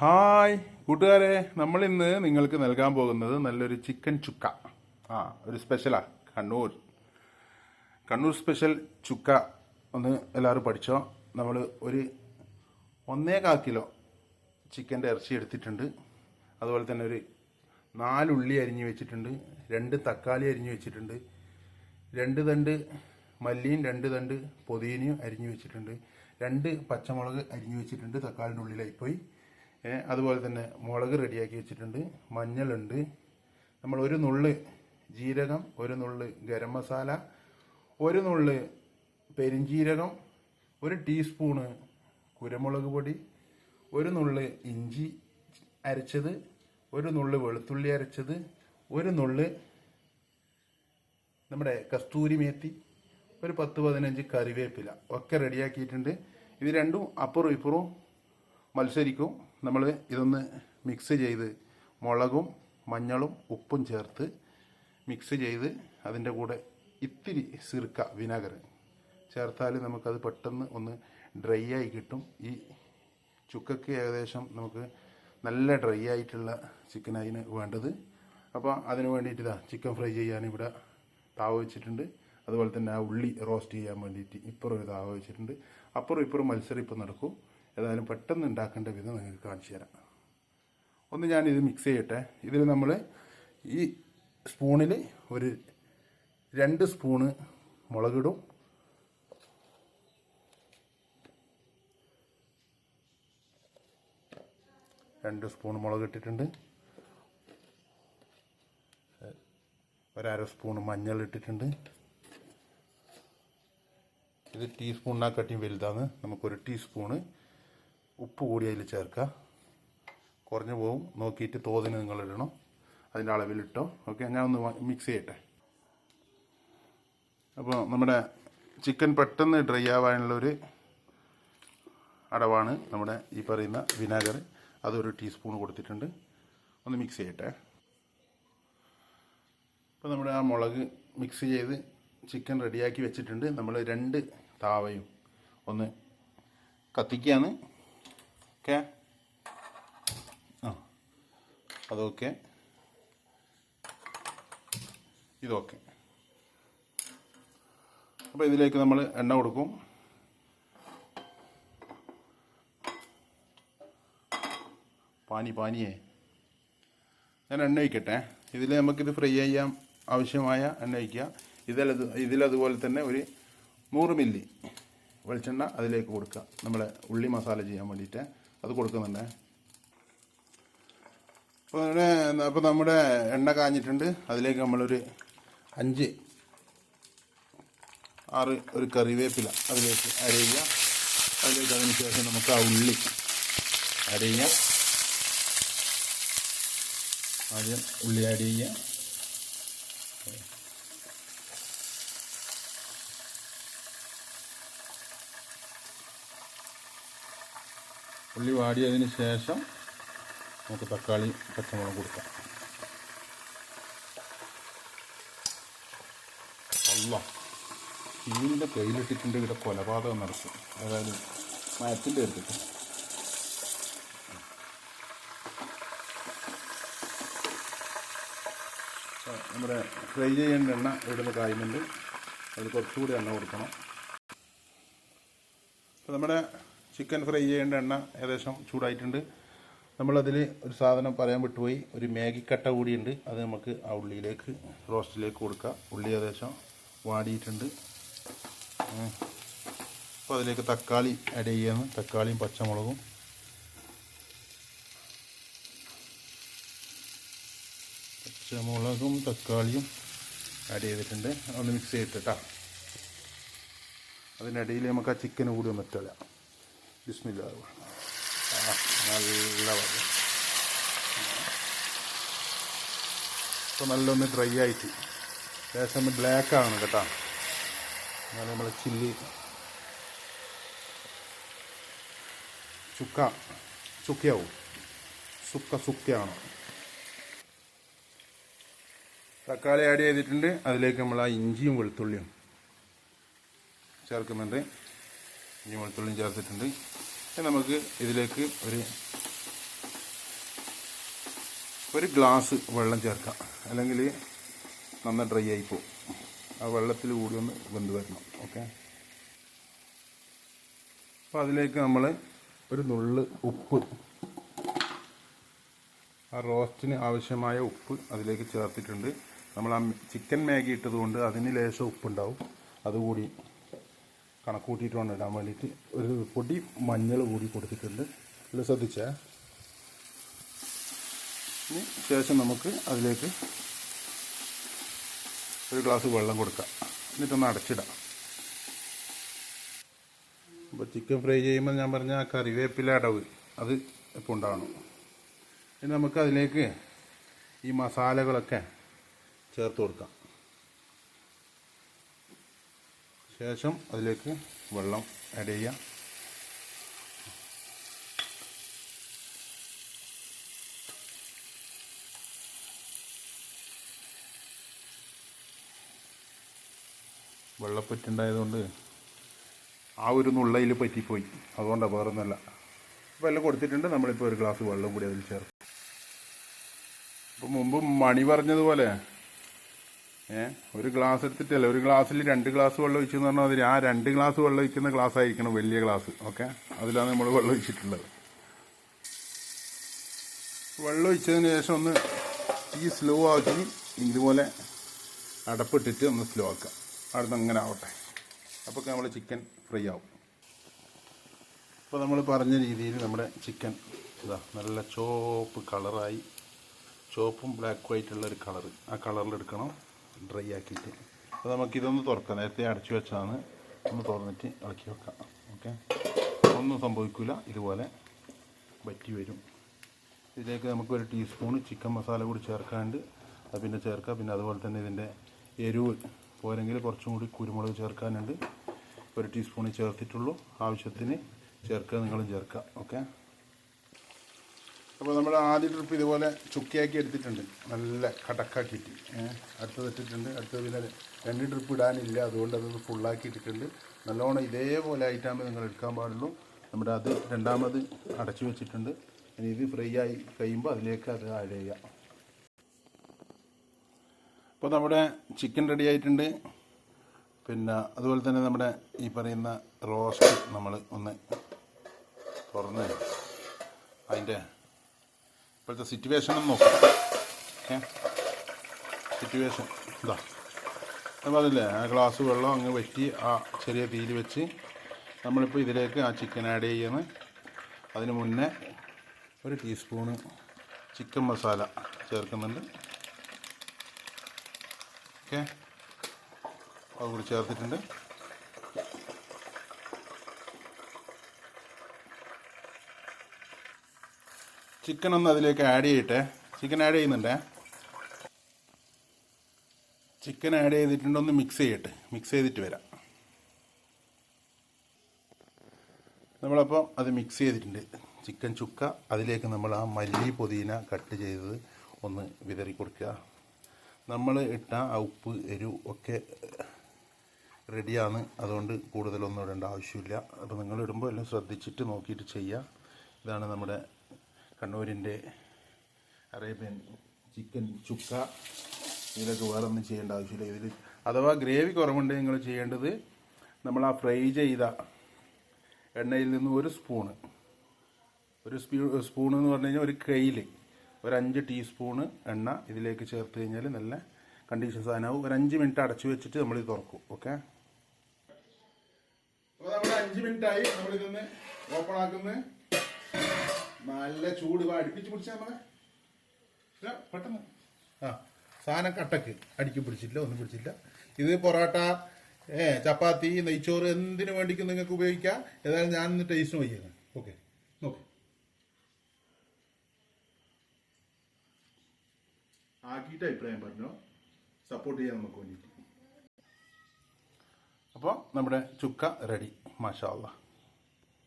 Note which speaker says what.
Speaker 1: Hi കൂട്ടുകാരെ, നമ്മൾ ഇന്ന് നിങ്ങൾക്ക് നൽകാൻ പോകുന്നത് നല്ലൊരു ചിക്കൻ ചുക്ക. ഒരു സ്പെഷ്യലാ. കണ്ണൂർ സ്പെഷ്യൽ ചുക്ക ഒന്ന് എല്ലാവരും പഠിച്ചോ. നമ്മൾ ഒരു 1.25 കിലോ ചിക്കൻ്റെ ഇറച്ചി എടുത്തിട്ടുണ്ട്. അതുപോലെ തന്നെ ഒരു 4 ഉള്ളി അരിഞ്ഞ് വെച്ചിട്ടുണ്ട്, 2 തക്കാളി അരിഞ്ഞ് വെച്ചിട്ടുണ്ട്, 2 തണ്ട് മല്ലിയും 2 തണ്ട് പുതിനയും അരിഞ്ഞ് വെച്ചിട്ടുണ്ട്, 2 പച്ചമുളക് അരിഞ്ഞ് വെച്ചിട്ടുണ്ട്, തക്കാളിൻ്റെ ഉള്ളിലായി പോയി. അതുപോലെ തന്നെ മുളക് റെഡിയാക്കി വെച്ചിട്ടുണ്ട്, മഞ്ഞളുണ്ട്, നമ്മൾ ഒരു നുള്ള് ജീരകം, ഒരു നുള്ള് ഗരം മസാല, ഒരു നുള്ള് പെരിഞ്ജീരകം, 1 ടീസ്പൂണ് കുരുമുളക് പൊടി, 1 നുള്ള് ഇഞ്ചി അരച്ചത്, 1 നുള്ള് വെളുത്തുള്ളി അരച്ചത്, 1 നുള്ള് നമ്മുടെ കസ്തൂരി മേത്തി, ഒരു 10-15 കറിവേപ്പില ഒക്കെ റെഡിയാക്കിയിട്ടുണ്ട്. ഇത് രണ്ടും അപ്പുറവും ഇപ്പുറവും മത്സരിക്കും. നമ്മൾ ഇതൊന്ന് മിക്സ് ചെയ്ത് മുളകും മഞ്ഞളും ഉപ്പും ചേർത്ത് മിക്സ് ചെയ്ത് അതിൻ്റെ കൂടെ ഇത്തിരി സിർക്ക വിനാഗർ ചേർത്താൽ നമുക്കത് പെട്ടെന്ന് ഒന്ന് ഡ്രൈ ആയി കിട്ടും. ഈ ചുക്കയ്ക്ക് ഏകദേശം നമുക്ക് നല്ല ഡ്രൈ ആയിട്ടുള്ള ചിക്കനായിന് വേണ്ടത്. അപ്പോൾ അതിന് വേണ്ടിയിട്ട് ചിക്കൻ ഫ്രൈ ചെയ്യാൻ ഇവിടെ താവ വെച്ചിട്ടുണ്ട്. അതുപോലെ തന്നെ ആ ഉള്ളി റോസ്റ്റ് ചെയ്യാൻ വേണ്ടിയിട്ട് ഇപ്പുറം ഒരു താവ വെച്ചിട്ടുണ്ട്. അപ്പുറം ഇപ്പുറം മത്സരം നടക്കും. ഏതായാലും പെട്ടെന്ന് ഉണ്ടാക്കേണ്ട വിധം നിങ്ങൾക്ക് കാണിച്ചു തരാം. ഒന്ന് ഞാനിത് മിക്സ് ചെയ്യട്ടെ. ഇതിൽ നമ്മൾ ഈ സ്പൂണിൽ ഒരു 2 സ്പൂണ് മുളകിടും, 2 സ്പൂൺ മുളക് ഇട്ടിട്ടുണ്ട്, 1/2 സ്പൂൺ മഞ്ഞൾ ഇട്ടിട്ടുണ്ട്. ഇത് ടീസ്പൂണിനെക്കാട്ടിയും വലുതാണ്. നമുക്കൊരു ടീസ്പൂണ് ഉപ്പ് കൂടി അതിൽ ചേർക്കുക. കുറഞ്ഞു പോകും, നോക്കിയിട്ട് തോതിന് നിങ്ങൾ ഇടണം, അതിൻ്റെ അളവിലിട്ടോ. ഓക്കെ, ഞാൻ ഒന്ന് മിക്സ് ചെയ്യട്ടെ. അപ്പോൾ നമ്മുടെ ചിക്കൻ പെട്ടെന്ന് ഡ്രൈ ആവാനുള്ളൊരു അടവാണ് നമ്മുടെ ഈ പറയുന്ന വിനാഗർ. അതൊരു ടീസ്പൂൺ കൊടുത്തിട്ടുണ്ട്. ഒന്ന് മിക്സ് ചെയ്യട്ടെ. അപ്പോൾ നമ്മുടെ ആ മുളക് മിക്സ് ചെയ്ത് ചിക്കൻ റെഡിയാക്കി വെച്ചിട്ടുണ്ട്. നമ്മൾ 2 താവയും ഒന്ന് കത്തിക്കുകയാണ്. ഓക്കെ, അതൊക്കെ ഇതൊക്കെ. അപ്പോൾ ഇതിലേക്ക് നമ്മൾ എണ്ണ കൊടുക്കും. പാനിയേ ഞാൻ എണ്ണ വയ്ക്കട്ടെ. ഇതിൽ നമുക്കിത് ഫ്രൈ ചെയ്യാൻ ആവശ്യമായ എണ്ണ വയ്ക്കുക. ഇതിലതുപോലെ തന്നെ ഒരു 100 മില്ലി വെളിച്ചെണ്ണ അതിലേക്ക് കൊടുക്കുക. നമ്മളെ ഉള്ളി മസാല ചെയ്യാൻ വേണ്ടിയിട്ട് അത് കൊടുക്കുന്നുണ്ട്. അപ്പോൾ നമ്മുടെ എണ്ണ കാഞ്ഞിട്ടുണ്ട്. അതിലേക്ക് നമ്മളൊരു 5-6 ഒരു കറിവേപ്പില അതിലേക്ക് ആഡ് ചെയ്യുക. അതിലേക്ക് അതിന് ശേഷം നമുക്ക് ആ ഉള്ളി ആഡ് ചെയ്യാം. ആദ്യം ഉള്ളി ആഡ് ചെയ്യുക. ഉള്ളി വാടിയതിന് ശേഷം നമുക്ക് തക്കാളി പച്ചമുളക് കൊടുക്കാം. അല്ല, ഇതിൻ്റെ കയ്യിലിട്ടിട്ടുണ്ട്. ഇവിടെ കൊലപാതകം നടക്കും. അതായത് മരത്തിൻ്റെ എടുത്തിട്ട് നമ്മുടെ ഫ്രൈ ചെയ്യേണ്ട എണ്ണ ഇവിടുന്ന് കായുന്നുണ്ട്. അതിൽ കുറച്ചുകൂടി എണ്ണ കൊടുക്കണം. അപ്പോൾ നമ്മുടെ ചിക്കൻ ഫ്രൈ ചെയ്യേണ്ട എണ്ണ ഏകദേശം ചൂടായിട്ടുണ്ട്. നമ്മളതിൽ ഒരു സാധനം പറയാൻ വിട്ടുപോയി. ഒരു മാഗിക്കട്ട കൂടിയുണ്ട്. അത് നമുക്ക് ആ ഉള്ളിയിലേക്ക് റോസ്റ്റിലേക്ക് കൊടുക്കാം. ഉള്ളി ഏകദേശം വാടിയിട്ടുണ്ട്. അപ്പോൾ അതിലേക്ക് തക്കാളി ആഡ് ചെയ്യുകയാണ്. തക്കാളിയും പച്ചമുളകും തക്കാളിയും ആഡ് ചെയ്തിട്ടുണ്ട്. ഒന്ന് മിക്സ് ചെയ്തിട്ടാ. അതിനിടയിൽ നമുക്ക് ആ ചിക്കന് കൂടി ഒന്ന് ഇട്ടല്ല. ബിസ്മില്ലാഹ്. നല്ല വരും. ഇപ്പോൾ നല്ലൊന്ന് ഡ്രൈ ആയിട്ട് ശേഷം ബ്ലാക്ക് ആണ് കേട്ടോ. എന്നാലും നമ്മൾ ചില്ലി ചുക്കയാവും. സുക്കയാണ്. തക്കാളി ആഡ് ചെയ്തിട്ടുണ്ട്. അതിലേക്ക് നമ്മൾ ആ ഇഞ്ചിയും വെളുത്തുള്ളിയും ചേർക്കുന്നുണ്ട്. ഇഞ്ചിയും വെളുത്തുള്ളിയും ചേർത്തിട്ടുണ്ട്. നമുക്ക് ഇതിലേക്ക് ഒരു ഒരു ഗ്ലാസ് വെള്ളം ചേർക്കാം, അല്ലെങ്കിൽ നന്നായി ഡ്രൈ ആയി പോകും. ആ വെള്ളത്തിൽ കൂടി ഒന്ന് വെന്ത് വരണം. ഓക്കെ. അപ്പോൾ അതിലേക്ക് നമ്മൾ ഒരു നുള്ള് ഉപ്പ്, ആ റോസ്റ്റിന് ആവശ്യമായ ഉപ്പ് അതിലേക്ക് ചേർത്തിട്ടുണ്ട്. നമ്മൾ ആ ചിക്കൻ മാഗി ഇട്ടതുകൊണ്ട് അതിന് ലേശം ഉപ്പുണ്ടാവും, അതുകൂടി കണക്ക് കൂട്ടിയിട്ട് വേണം ഇടാൻ വേണ്ടിയിട്ട്. ഒരു പൊടി മഞ്ഞൾ കൂടി കൊടുത്തിട്ടുണ്ട്, ഇത് ശ്രദ്ധിച്ചേ. ഇനി ശേഷം നമുക്ക് അതിലേക്ക് ഒരു ഗ്ലാസ് വെള്ളം കൊടുക്കാം, എന്നിട്ടൊന്ന് അടച്ചിടാം. അപ്പോൾ ചിക്കൻ ഫ്രൈ ചെയ്യുമ്പോൾ ഞാൻ പറഞ്ഞ ആ കറിവേപ്പില അടവ് അത് ഇപ്പോൾ ഉണ്ടാവണം. ഇനി നമുക്ക് അതിലേക്ക് ഈ മസാലകളൊക്കെ ചേർത്ത് കൊടുക്കാം. ശേഷം അതിലേക്ക് വെള്ളം ആഡ് ചെയ്യാം. വെള്ളപ്പറ്റുണ്ടായതുകൊണ്ട് ആ ഒരു നുള്ളയിൽ പറ്റിപ്പോയി, അതുകൊണ്ടാണ്, വേറൊന്നുമല്ല. അപ്പോൾ എല്ലാം കൊടുത്തിട്ടുണ്ട്. നമ്മളിപ്പോൾ ഒരു ഗ്ലാസ് വെള്ളം കൂടി അതിൽ ചേർക്കും. അപ്പോൾ മുമ്പ് മണി പറഞ്ഞതുപോലെ ഒരു ഗ്ലാസ് എടുത്തിട്ടല്ല, ഒരു ഗ്ലാസ്സിൽ 2 ഗ്ലാസ് വെള്ളം ഒഴിച്ചെന്ന് പറഞ്ഞാൽ അതിൽ ആ 2 ഗ്ലാസ് വെള്ളം ഒഴിക്കുന്ന ഗ്ലാസ് ആയിരിക്കണം വലിയ ഗ്ലാസ്. ഓക്കെ, അതിലാണ് നമ്മൾ വെള്ളം ഒഴിച്ചിട്ടുള്ളത്. വെള്ളം ഒഴിച്ചതിന് ശേഷം ഒന്ന് ഈ സ്ലോ ആക്കി ഇതുപോലെ അടപ്പിട്ടിട്ട് ഒന്ന് സ്ലോ ആക്കാം. അടുത്ത് അങ്ങനെ ആവട്ടെ. അപ്പോൾ നമ്മൾ ചിക്കൻ ഫ്രൈ ആവും. അപ്പോൾ നമ്മൾ പറഞ്ഞ രീതിയിൽ നമ്മുടെ ചിക്കൻ ഇതാ നല്ല ചുവപ്പ് കളറായി, ചുവപ്പും ബ്ലാക്ക് വൈറ്റുള്ളൊരു കളറ്, ആ കളറിലെടുക്കണം ഡ്രൈ ആക്കിയിട്ട്. അപ്പോൾ നമുക്കിതൊന്ന് തുറക്കാം. നേരത്തെ അടച്ചു വെച്ചാണ്, ഒന്ന് തുറന്നിട്ട് ഇളക്കി വെക്കാം. ഓക്കെ, ഒന്നും സംഭവിക്കില്ല, ഇതുപോലെ വറ്റി വരും. ഇതിലേക്ക് നമുക്കൊരു ടീസ്പൂൺ ചിക്കൻ മസാല കൂടി ചേർക്കാണ്ട് അത് പിന്നെ ചേർക്കാം. പിന്നെ അതുപോലെ തന്നെ ഇതിൻ്റെ എരിവ് പോരെങ്കിൽ കുറച്ചും കൂടി കുരുമുളക് ചേർക്കാനുണ്ട്. 1 ടീസ്പൂൺ ചേർത്തിട്ടുള്ളൂ, ആവശ്യത്തിന് ചേർക്കുക, നിങ്ങളും ചേർക്കുക. ഓക്കെ. അപ്പോൾ നമ്മൾ ആദ്യ ട്രിപ്പ് ഇതുപോലെ ചുക്കിയാക്കി എടുത്തിട്ടുണ്ട്, നല്ല കടക്കാക്കിയിട്ട്. അടുത്തത് ഇട്ടിട്ടുണ്ട്. അടുത്തത് പിന്നെ 2 ട്രിപ്പ് ഇടാനില്ല, അതുകൊണ്ട് അതൊന്ന് ഫുള്ളാക്കി ഇട്ടിട്ടുണ്ട്. നല്ലോണം ഇതേപോലെ ആയിട്ടാകുമ്പോൾ നിങ്ങൾ എടുക്കാൻ പാടുള്ളൂ. നമ്മുടെ അത് രണ്ടാമത് അടച്ചു വെച്ചിട്ടുണ്ട്. ഇനി ഇത് ഫ്രൈ ആയി കഴിയുമ്പോൾ അതിലേക്ക് അത് ആഡ് ചെയ്യാം. അപ്പോൾ നമ്മുടെ ചിക്കൻ റെഡി ആയിട്ടുണ്ട്. പിന്നെ അതുപോലെ തന്നെ നമ്മുടെ ഈ പറയുന്ന റോസ്റ്റ് നമ്മൾ ഒന്ന് തുറന്ന് അതിൻ്റെ ഇപ്പോഴത്തെ സിറ്റുവേഷൻ ഒന്ന് നോക്കാം. ഓക്കെ, സിറ്റുവേഷൻ ഇതാ, അപ്പോൾ അതില്ലേ ആ ഗ്ലാസ് വെള്ളം അങ്ങ് വറ്റി ആ ചെറിയ തീയിൽ വെച്ച് നമ്മളിപ്പോൾ ഇതിലേക്ക് ആ ചിക്കൻ ആഡ് ചെയ്യുന്നത്. അതിന് മുന്നേ 1 ടീസ്പൂണ് ചിക്കൻ മസാല ചേർക്കുന്നുണ്ട്. ഓക്കെ, അതുകൂടി ചേർത്തിട്ടുണ്ട്. ചിക്കൻ ഒന്ന് അതിലേക്ക് ആഡ് ചെയ്യട്ടെ. ചിക്കൻ ആഡ് ചെയ്യുന്നുണ്ടേ. ചിക്കൻ ആഡ് ചെയ്തിട്ടുണ്ട്, ഒന്ന് മിക്സ് ചെയ്യട്ടെ. മിക്സ് ചെയ്തിട്ട് വരാം. നമ്മളപ്പോൾ അത് മിക്സ് ചെയ്തിട്ടുണ്ട്. ചിക്കൻ ചുക്ക അതിലേക്ക് നമ്മൾ ആ മല്ലി പുതിന കട്ട് ചെയ്തത് ഒന്ന് വിതറി കൊടുക്കുക. നമ്മൾ ഇട്ട ആ ഉപ്പ് എരിവ് ഒക്കെ റെഡിയാണ്, അതുകൊണ്ട് കൂടുതലൊന്നും ഇടേണ്ട ആവശ്യമില്ല. അപ്പോൾ നിങ്ങൾ ഇടുമ്പോൾ എല്ലാം ശ്രദ്ധിച്ചിട്ട് നോക്കിയിട്ട് ചെയ്യുക. ഇതാണ് നമ്മുടെ കണ്ണൂരിൻ്റെ അറേബ്യൻ ചിക്കൻ ചുക്ക. ഇതിലൊക്കെ വേറെ ഒന്നും ചെയ്യേണ്ട ആവശ്യമില്ല. ഇതിൽ അഥവാ ഗ്രേവി കുറവുണ്ട് നിങ്ങൾ ചെയ്യേണ്ടത്, നമ്മൾ ആ ഫ്രൈ ചെയ്ത എണ്ണയിൽ നിന്ന് ഒരു സ്പൂണ് എന്ന് പറഞ്ഞു കഴിഞ്ഞാൽ ഒരു കയ്യിൽ 5 ടീസ്പൂണ് എണ്ണ ഇതിലേക്ക് ചേർത്ത് കഴിഞ്ഞാൽ നല്ല കണ്ടീഷൻ സാധനമാവും. 5 മിനിറ്റ് അടച്ചു വെച്ചിട്ട് നമ്മളിത് തുറക്കും. ഓക്കെ, അപ്പോൾ നമ്മൾ 5 മിനിറ്റായി നമ്മളിതൊന്ന് ഓപ്പൺ ആക്കുന്നത്. നല്ല ചൂട് അടുപ്പിച്ച് പിടിച്ചാൽ നമ്മളെ പെട്ടെന്ന് സാധനം കട്ടക്ക് അടുക്കി പിടിച്ചിട്ടില്ല, ഒന്നും പിടിച്ചില്ല. ഇത് പൊറോട്ട, ചപ്പാത്തി, നെയ്ച്ചോറ് എന്തിനു വേണ്ടിക്കും നിങ്ങൾക്ക് ഉപയോഗിക്കാം. ഏതായാലും ഞാനിന്ന് ടേസ്റ്റ് നോക്കിയത്. ഓക്കെ, നോക്ക്, ആക്കിയിട്ട് അഭിപ്രായം പറഞ്ഞോ, സപ്പോർട്ട് ചെയ്യാൻ നമുക്ക് വേണ്ടിയിട്ട്. അപ്പോൾ നമ്മുടെ ചുക്ക റെഡി, മാഷാ അല്ലാഹ്.